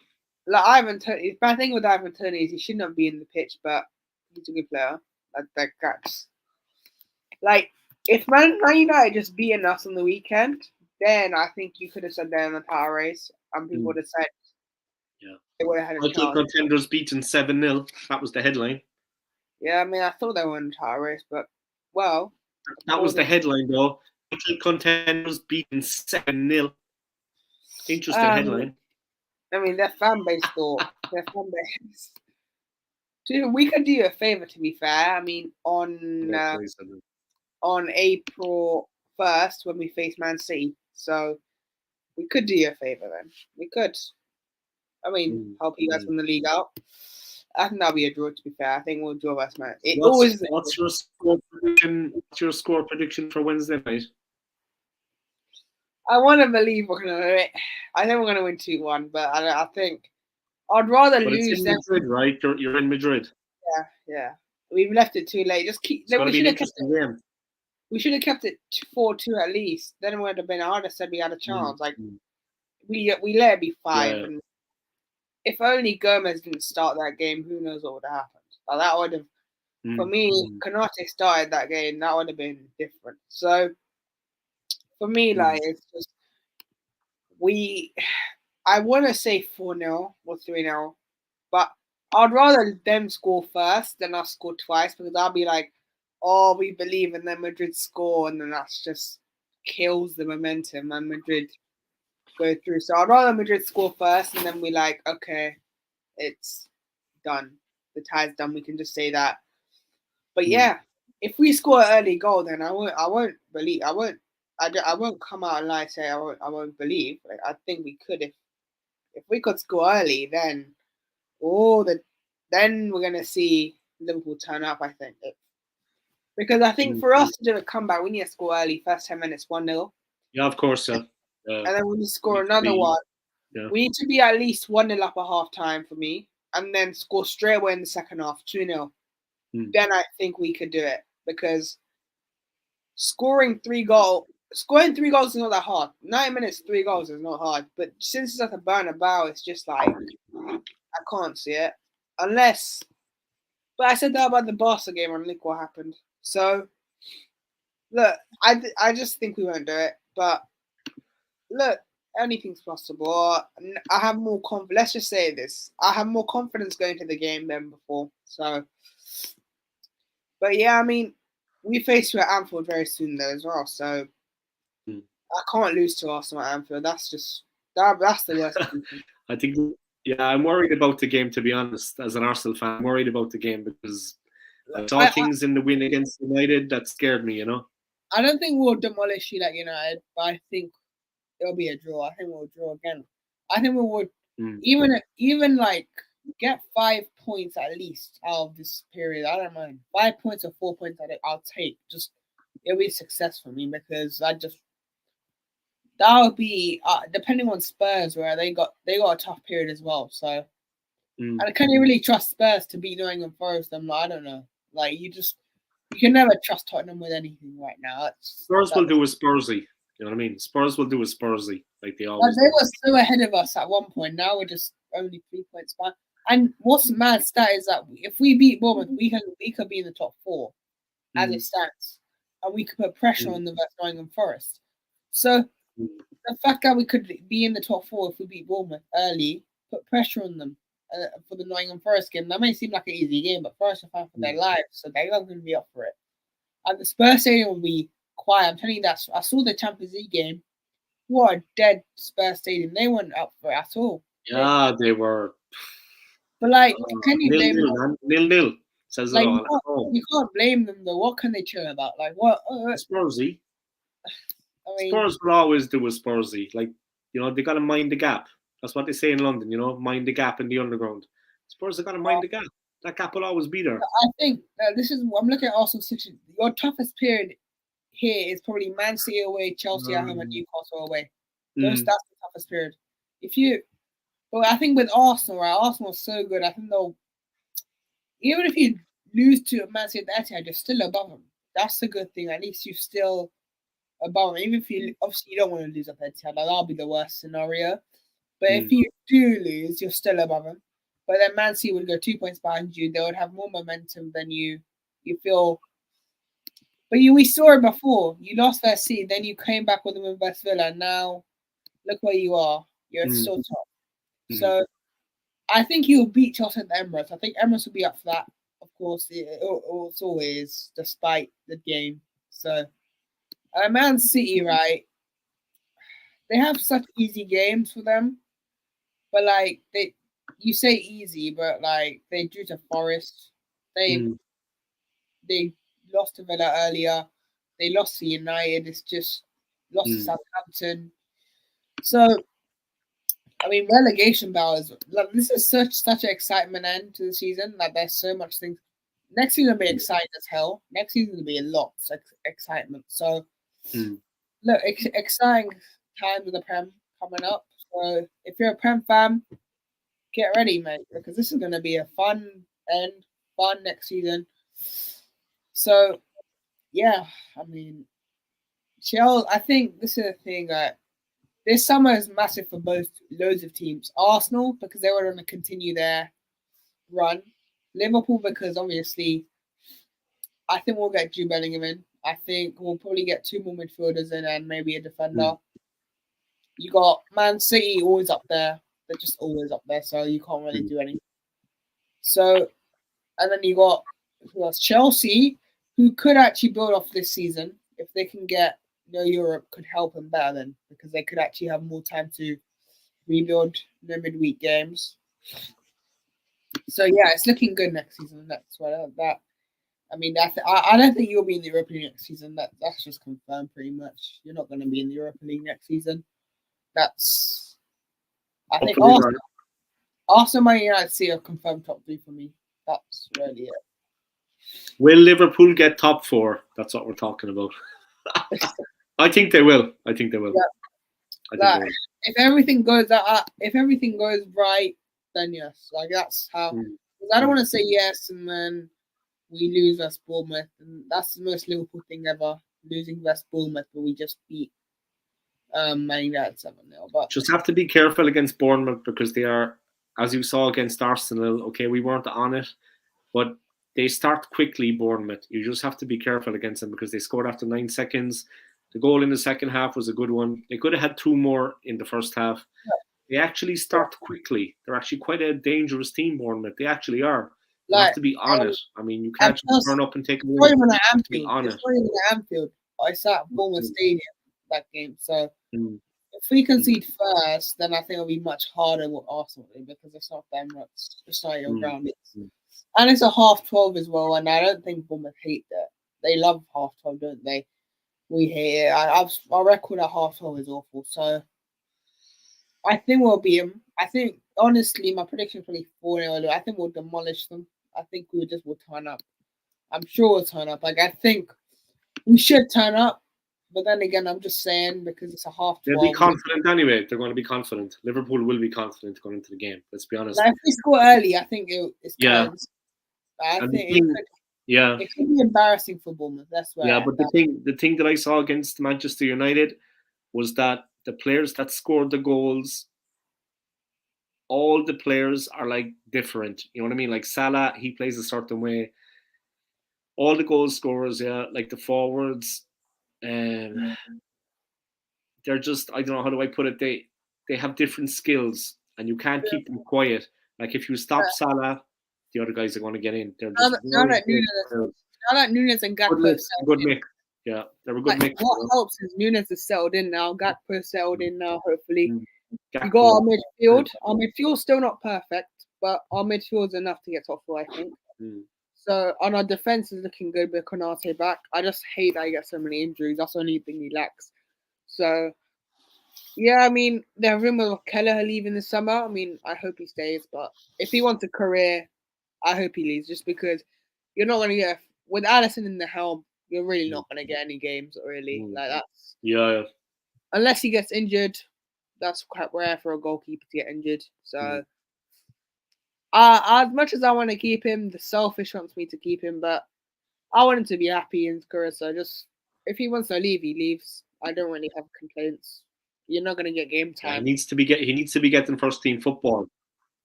[SPEAKER 2] Like Ivan Tony. The bad thing with Ivan Tony is he should not be in the pitch, but he's a good player. That's like if Man United just beaten us on the weekend, then I think you could have said they're in the title race, and people would have said,
[SPEAKER 1] yeah,
[SPEAKER 2] they would have had a chance.
[SPEAKER 1] Contenders beaten 7-0. That was the headline.
[SPEAKER 2] Yeah, I mean, I thought they were in the title race, but well,
[SPEAKER 1] that was the headline, though. Contenders beaten 7-0. Interesting headline.
[SPEAKER 2] I mean, their fan base thought their fan base. Dude, we could do you a favor. To be fair, I mean, on April 1st when we face Man City, so we could do you a favor then. We could. I mean, help you guys win the league out. I think that'll be a draw. To be fair, I think we'll draw West Man.
[SPEAKER 1] What's your score prediction? What's your score prediction for Wednesday night?
[SPEAKER 2] I want to believe we're gonna. I think we're gonna win 2-1, but I think I'd rather lose.
[SPEAKER 1] It's in Madrid, right? You're in Madrid.
[SPEAKER 2] Yeah. We've left it too late. Just keep. We should have kept it. We should have kept it 4-2 at least. Then it would have been. I'd have said we had a chance. Like we let it be 5.
[SPEAKER 1] Yeah.
[SPEAKER 2] And if only Gomez didn't start that game, who knows what would have happened? Like, that would have. For me, Konate started that game. That would have been different. So. For me, like it's just I want to say 4-0 or 3-0, but I'd rather them score first than us score twice because I'll be like, oh, we believe, and then Madrid score, and then that's just kills the momentum, and Madrid go through. So I'd rather Madrid score first, and then we like, okay, it's done. The tie's done. We can just say that. But yeah, if we score an early goal, then I won't believe. I won't come out and lie and say I won't believe. Like, I think we could if we could score early, then then we're gonna see Liverpool turn up. I think Because I think for us to do a comeback, we need to score early. First 10 minutes, 1-0.
[SPEAKER 1] Yeah, of course.
[SPEAKER 2] And then we need to score
[SPEAKER 1] need to
[SPEAKER 2] another
[SPEAKER 1] be-
[SPEAKER 2] one.
[SPEAKER 1] Yeah.
[SPEAKER 2] We need to be at least 1-0 up at half time for me. And then score straight away in the second half, 2-0. Then I think we could do it. Because scoring 3 goals is not that hard. 9 minutes, 3 goals is not hard. But since it's at the Bernabeu, it's just like, I can't see it. Unless, but I said that about the Barca game and look what happened. So, look, I just think we won't do it. But, look, anything's possible. I have more confidence. Let's just say this. I have more confidence going to the game than before. So, but yeah, I mean, we face you at Anfield very soon though as well. So, I can't lose to Arsenal at Anfield. That's just that's the worst.
[SPEAKER 1] I think, yeah, I'm worried about the game, to be honest. As an Arsenal fan, I'm worried about the game because I saw things in the win against United that scared me,
[SPEAKER 2] I don't think we'll demolish you like United, but I think it'll be a draw. I think we'll draw again. I think we would even like get 5 points at least out of this period. I don't mind. 5 points or 4 points I'll take. Just it'll be a success for me because that would be depending on Spurs where they got a tough period as well. So and I can't really trust Spurs to beat Nottingham Forest. I don't know. Like you can never trust Tottenham with anything right now.
[SPEAKER 1] Spurs will do a Spursy. You know what I mean? Spurs will do a Spursy like they always do.
[SPEAKER 2] They were so ahead of us at one point. Now we're just only 3 points back. And what's mad stat is that if we beat Bournemouth, we could be in the top 4 as it stands, and we could put pressure on the Nottingham Forest. So the fact that we could be in the top 4 if we beat Bournemouth early, put pressure on them for the Nottingham Forest game. That may seem like an easy game, but Forest are fighting for their lives, so they're not going to be up for it. And the Spurs stadium will be quiet. I'm telling you that. I saw the Champions League game. What a dead Spurs stadium. They weren't up for it at all.
[SPEAKER 1] Yeah, they were.
[SPEAKER 2] But like, can you blame
[SPEAKER 1] them? 0-0 says
[SPEAKER 2] like,
[SPEAKER 1] it all.
[SPEAKER 2] You can't blame them though. What can they cheer about? Like what?
[SPEAKER 1] Spursy.
[SPEAKER 2] I mean,
[SPEAKER 1] Spurs will always do a Spursy. Like, they got to mind the gap. That's what they say in London, mind the gap in the underground. Spurs have got to mind the gap. That gap will always be there.
[SPEAKER 2] I think I'm looking at Arsenal's situation. Your toughest period here is probably Man City away, Chelsea at home, and Newcastle away. That's the toughest period. But I think with Arsenal, right? Arsenal's so good. I think even if you lose to Man City at the Etihad, you're still above them. That's the good thing. At least you're still above them. Even if obviously you don't want to lose at the Etihad, that'll be the worst scenario. But if you do lose, you're still above them. But then Man City would go 2 points behind you. They would have more momentum than you. You feel. But we saw it before. You lost versus City, then you came back with them in versus Villa. And now, look where you are. You're still top. So, I think you'll beat Chelsea at the Emirates. I think Emirates will be up for that. Of course, it's always despite the game. So, Man City, right? They have such easy games for them, but like you say easy, but like they drew to Forest. They lost to Villa earlier. They lost to United. It's just lost to Southampton. So, I mean, relegation battles. Like, this is such an excitement end to the season. Like, there's so much things. Next season will be exciting as hell. Next season will be a lot of excitement. So, look, exciting times with the Prem coming up. So, if you're a Prem fan, get ready, mate, because this is going to be a fun next season. So, yeah, I mean, Chelsea. I think this is the thing that this summer is massive for loads of teams. Arsenal, because they were going to continue their run. Liverpool, because obviously, I think we'll get Jude Bellingham in. I think we'll probably get 2 more midfielders in and maybe a defender. You got Man City always up there. They're just always up there, so you can't really do anything. So, and then you got Chelsea, who could actually build off this season if they can get Europe could help them better then, because they could actually have more time to rebuild the midweek games. So yeah, it's looking good next season. That's what I mean. I don't think you'll be in the Europa League next season. That's just confirmed pretty much. You're not going to be in the Europa League next season. I think Arsenal, Man United, see a confirmed top 3 for me. That's really it.
[SPEAKER 1] Will Liverpool get top 4? That's what we're talking about. I think they will. I think they will.
[SPEAKER 2] Yeah.
[SPEAKER 1] I think they
[SPEAKER 2] Like,
[SPEAKER 1] will.
[SPEAKER 2] if everything goes right, then yes. Like that's how.
[SPEAKER 1] Mm.
[SPEAKER 2] 'Cause I don't want to say yes and then we lose West Bournemouth, and that's the most Liverpool thing ever. Losing West Bournemouth, but we just beat Man United 7-0. But
[SPEAKER 1] Just have to be careful against Bournemouth because they are, as you saw against Arsenal. Okay, we weren't on it, but they start quickly. Bournemouth. You just have to be careful against them because they scored after 9 seconds. The goal in the second half was a good one. They could have had 2 more in the first half. They actually start quickly. They're actually quite a dangerous team, Bournemouth. They actually are. You have
[SPEAKER 2] like,
[SPEAKER 1] to be on it. I mean, you
[SPEAKER 2] and
[SPEAKER 1] can't just
[SPEAKER 2] plus,
[SPEAKER 1] turn up and take a
[SPEAKER 2] it's not
[SPEAKER 1] win.
[SPEAKER 2] even at
[SPEAKER 1] Be
[SPEAKER 2] Anfield.
[SPEAKER 1] on
[SPEAKER 2] It's
[SPEAKER 1] it.
[SPEAKER 2] not even at Anfield. I sat at Bournemouth Stadium that game, so
[SPEAKER 1] Mm.
[SPEAKER 2] if we concede first, then I think it'll be much harder with Arsenal because it's not them. It's not your ground. And it's a 12:30 as well, and I don't think Bournemouth hate that. They love 12:30, don't they? We hate it. Our record at 12:30 is awful, so I think we'll beat them. I think honestly, my prediction is probably 4-0. I think we'll demolish them. I think will turn up. I'm sure we'll turn up. Like I think we should turn up, but then again, I'm just saying because it's a 12:30.
[SPEAKER 1] They'll be confident anyway. They're going to be confident. Liverpool will be confident going into the game. Let's be honest.
[SPEAKER 2] Like if we score early, I think it's
[SPEAKER 1] Yeah.
[SPEAKER 2] close. I
[SPEAKER 1] And
[SPEAKER 2] think
[SPEAKER 1] it
[SPEAKER 2] could be embarrassing for Bournemouth. That's why.
[SPEAKER 1] Yeah, but the thing that I saw against Manchester United was that the players that scored the goals, all the players are like different. You know what I mean? Like Salah, he plays a certain way. All the goal scorers, yeah, like the forwards, they're just, I don't know, how do I put it? They have different skills, and you can't keep them quiet. Like if you stop Salah, the other guys are going to get in. They're just
[SPEAKER 2] Now that Nunes and Gakpo
[SPEAKER 1] good mix. Yeah, they were good mix.
[SPEAKER 2] What helps is Nunes is settled in now. Gakpo settled in now. Hopefully,
[SPEAKER 1] Gakpo.
[SPEAKER 2] we got our midfield. Our midfield's still not perfect, but our midfield's enough to get top 4, I think. So, on our defense is looking good with Konate back. I just hate that he gets so many injuries. That's the only thing he lacks. So, yeah, I mean, there are rumors of Kelleher leaving this summer. I mean, I hope he stays, but if he wants a career, I hope he leaves just because you're not going to get, with Alisson in the helm, you're really not going to get any games, really. Like, that's.
[SPEAKER 1] Yeah.
[SPEAKER 2] Unless he gets injured, that's quite rare for a goalkeeper to get injured. So, as much as I want to keep him, the selfish wants me to keep him, but I want him to be happy in his career. So just if he wants to leave, he leaves. I don't really have complaints. You're not gonna get game time.
[SPEAKER 1] Yeah, he needs to be getting first team football.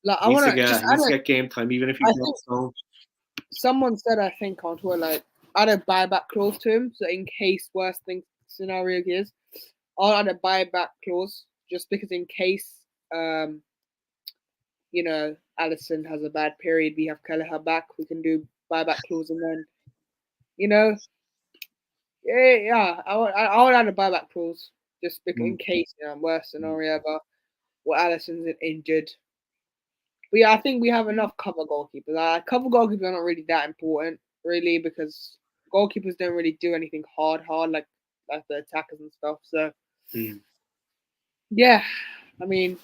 [SPEAKER 2] Like
[SPEAKER 1] he needs to get game time, even if he drops down.
[SPEAKER 2] Someone said, I think on Twitter, like add a buyback clause to him, so in case worst thing scenario is, I'll add a buyback clause just because in case Alisson has a bad period, we have Kelleher back, we can do buyback clause, and then, I would add a buyback clause just because in case, worst scenario ever, where Alisson's injured. But yeah, I think we have enough cover goalkeepers. Cover goalkeepers are not really that important, really, because goalkeepers don't really do anything hard like the attackers and stuff. So, yeah, I mean,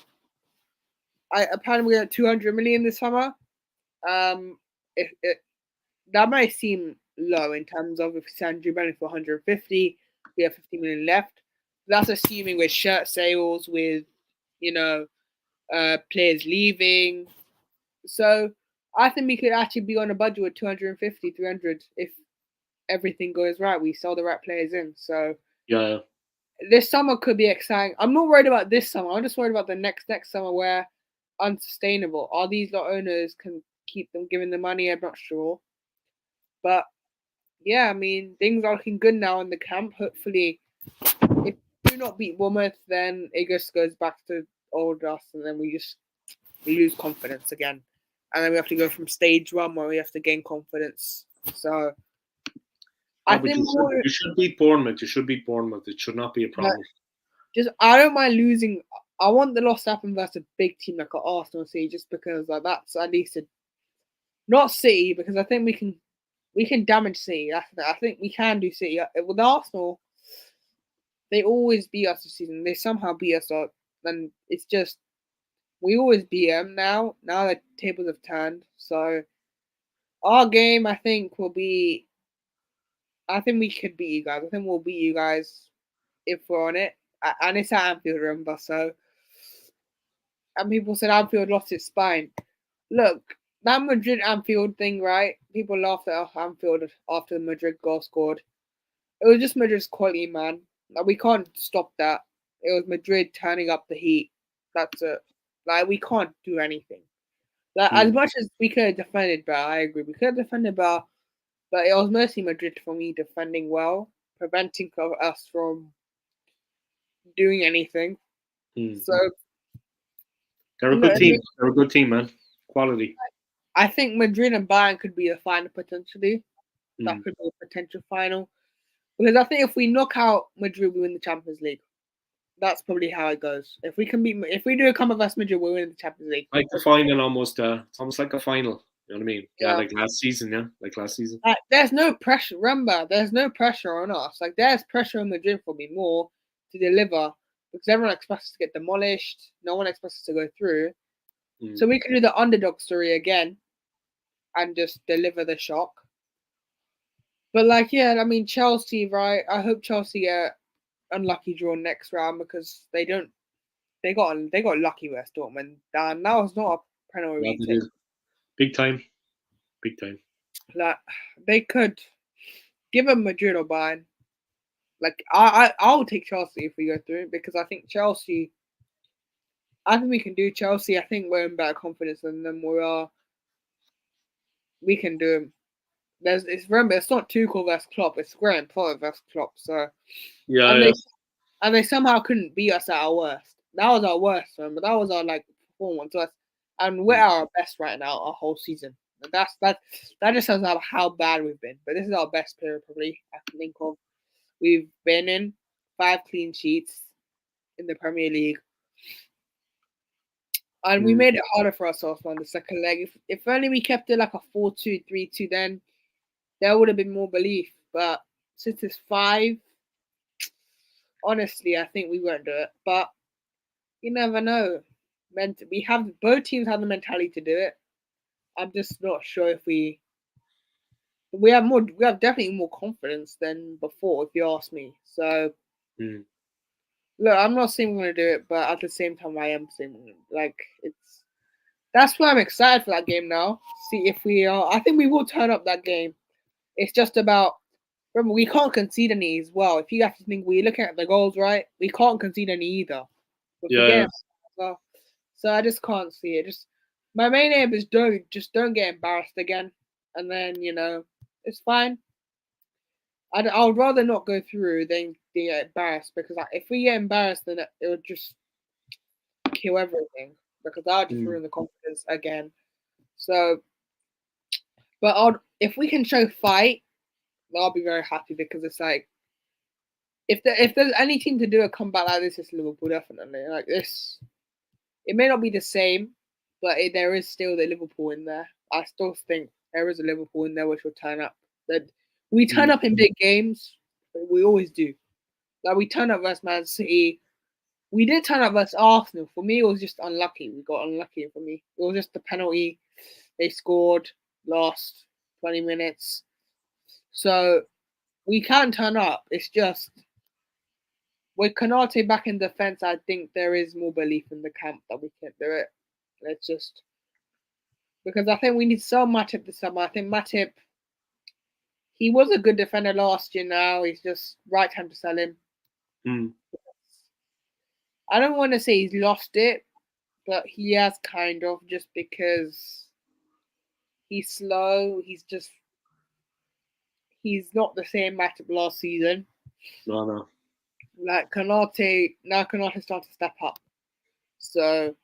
[SPEAKER 2] apparently we got 200 million this summer. That might seem low in terms of if Sandro Bennett for 150, we have 50 million left. That's assuming with shirt sales, with players leaving. So I think we could actually be on a budget with 250, 300 if everything goes right. We sell the right players in. So
[SPEAKER 1] yeah,
[SPEAKER 2] this summer could be exciting. I'm not worried about this summer. I'm just worried about the next summer where unsustainable. Are these lot owners can keep them giving the money? I'm not sure. But yeah, I mean, things are looking good now in the camp. Hopefully, if we do not beat Bournemouth, then it just goes back to old us, and then we lose confidence again. And then we have to go from stage 1 where we have to gain confidence. So, I think
[SPEAKER 1] you should beat Bournemouth. You should beat Bournemouth. It should not be a problem.
[SPEAKER 2] I don't mind losing. I want the loss to happen versus a big team like Arsenal City, just because that's at least not City, because I think we can damage City. I think we can do City. With Arsenal, they always beat us this season. They somehow beat us up, and it's just we always beat them now. Now the tables have turned, so Our game, I think, will be. I think we could beat you guys. I think we'll beat you guys if we're on it. And it's at Anfield, remember? So, and people said Anfield lost its spine. Look, that Madrid Anfield thing, right? People laughed at Anfield after the Madrid goal scored. It was just Madrid's quality, man. Like, we can't stop that. It was Madrid turning up the heat. That's it. Like, we can't do anything. Like, as much as we could have defended better, I agree. We could have defended better, but it was mostly Madrid for me defending well, preventing us from doing anything. So
[SPEAKER 1] They're a good team. They're a good team, man. Quality.
[SPEAKER 2] I think Madrid and Bayern could be a final potentially. That could be a potential final. Because I think if we knock out Madrid, we win the Champions League. That's probably how it goes. If we do a comeback versus Madrid, we win the Champions League.
[SPEAKER 1] Like the final, almost. It's almost like a final. You know what I mean? Yeah, like last season. Yeah, like last season.
[SPEAKER 2] There's no pressure. Remember, there's no pressure on us. Like there's pressure on Madrid for me more to deliver because everyone expects us to get demolished. No one expects us to go through. So we can do the underdog story again and just deliver the shock. But like, yeah, I mean Chelsea, right? I hope Chelsea get unlucky draw next round because they don't. They got lucky with Dortmund. And that was not a penalty.
[SPEAKER 1] Yeah, big time. Big time.
[SPEAKER 2] Like they could give them Madrid or Bayern. Like I'll take Chelsea if we go through because I think Chelsea. I think we can do Chelsea. I think we're in better confidence than them. We can do them. Remember it's not Tuchel versus Klopp. It's Graham Potter versus Klopp. So and they somehow couldn't beat us at our worst. That was our worst, remember? That was our like performance. And we're at our best right now, our whole season. And that just shows how bad we've been. But this is our best period probably I can think of. We've been in 5 clean sheets in the Premier League. And we made it harder for ourselves on the second leg. If only we kept it like a 4-2, 3-2, then there would have been more belief. But since it's 5, honestly, I think we won't do it. But you never know. Both teams have the mentality to do it. I'm just not sure if we have definitely more confidence than before, if you ask me. So look, I'm not saying we're gonna do it, but at the same time I am saying like that's why I'm excited for that game now. See if we are I think we will turn up that game. It's just about remember we can't concede any as well. If you have to think we're looking at the goals, right? We can't concede any either. So I just can't see it. Just my main aim is don't get embarrassed again, and then it's fine. I would rather not go through than get embarrassed because if we get embarrassed, then it would just kill everything because I'll just ruin the confidence again. So, but if we can show fight, I'll be very happy because it's like if there's any team to do a comeback like this, it's Liverpool definitely. Like this, it may not be the same, but there is still the Liverpool in there. I still think there is a Liverpool in there which will turn up. That we turn up in big games. We always do. Like we turn up versus Man City. We did turn up versus Arsenal. For me, it was just unlucky. We got unlucky for me. It was just the penalty. They scored, lost 20 minutes. So we can turn up. It's just with Konate back in defense, I think there is more belief in the camp that we can do it. Let's just because I think we need to sell Matip this summer. I think Matip, he was a good defender last year. Now he's just right time to sell him. I don't want to say he's lost it, but he has kind of just because he's slow. He's not the same Matip last season.
[SPEAKER 1] No.
[SPEAKER 2] Like Konate started to step up. So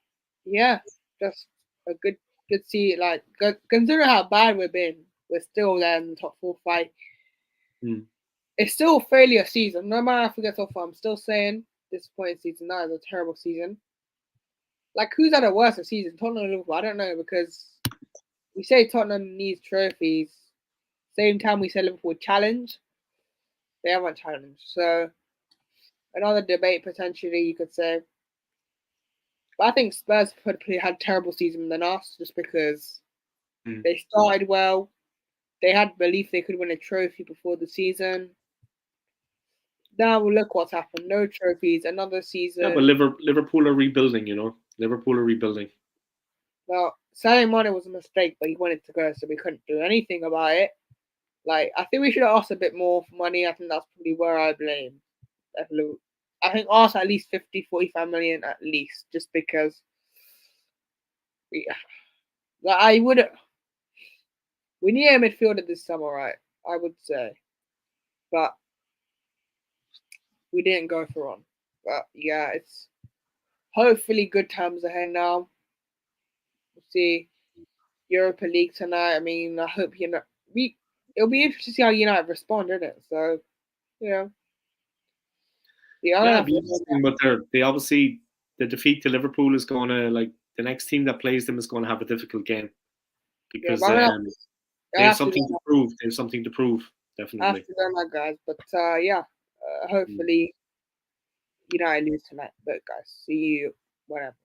[SPEAKER 2] yeah, just a good see. Like consider how bad we've been, we're still there in the top 4-5. It's still a failure season. No matter if we get so far, I'm still saying disappointing season. That is a terrible season. Like who's had a worse season? Tottenham or Liverpool? I don't know because we say Tottenham needs trophies. Same time we say Liverpool challenge. They haven't challenged. So another debate potentially you could say. But I think Spurs probably had a terrible season than us just because they started well. they had belief they could win a trophy before the season. Now look what's happened. No trophies. Another season.
[SPEAKER 1] Yeah, but Liverpool are rebuilding. Liverpool are rebuilding.
[SPEAKER 2] Well, Sadio Mane was a mistake, but he wanted to go, so we couldn't do anything about it. Like, I think we should have asked a bit more for money. I think that's probably where I blame. I think ask at least 50, 45 million at least, just because I would. We need a midfielder this summer, right? I would say, but we didn't go for one. But yeah, it's hopefully good times ahead now. We'll see Europa League tonight. I mean, I hope it'll be interesting to see how United respond, isn't it? So, yeah.
[SPEAKER 1] Yeah, it'd be interesting, but they obviously the defeat to Liverpool is going to the next team that plays them is going to have a difficult game because they have something to prove. They have something to prove, definitely.
[SPEAKER 2] After that, guys. But yeah, hopefully United lose tonight. But guys, see you whenever.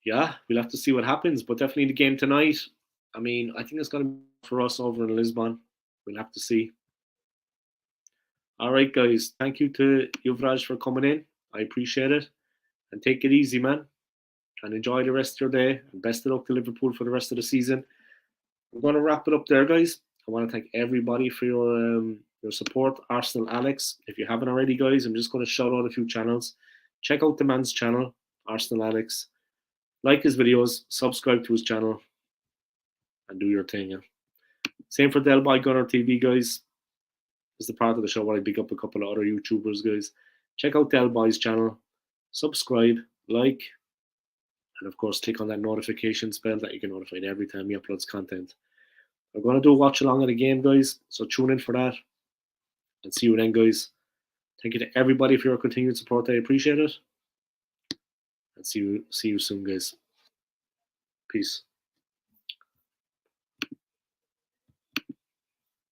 [SPEAKER 1] Yeah, we'll have to see what happens, but definitely the game tonight. I mean, I think it's going to be for us over in Lisbon. We'll have to see. All right, guys. Thank you to Yuvraj for coming in. I appreciate it. And take it easy, man. And enjoy the rest of your day. And best of luck to Liverpool for the rest of the season. I'm going to wrap it up there, guys. I want to thank everybody for your support. Arsenal Alex, if you haven't already, guys, I'm just going to shout out a few channels. Check out the man's channel, Arsenal Alex. Like his videos, subscribe to his channel, and do your thing. Yeah. Same for Del by Gunner TV, guys. It's the part of the show where I pick up a couple of other YouTubers, guys. Check out Del Boy's channel, subscribe, like, and of course, click on that notification bell that you get notified every time he uploads content. We're going to do a watch along of the game, guys, so tune in for that. And see you then, guys. Thank you to everybody for your continued support. I appreciate it. And see you soon, guys. Peace.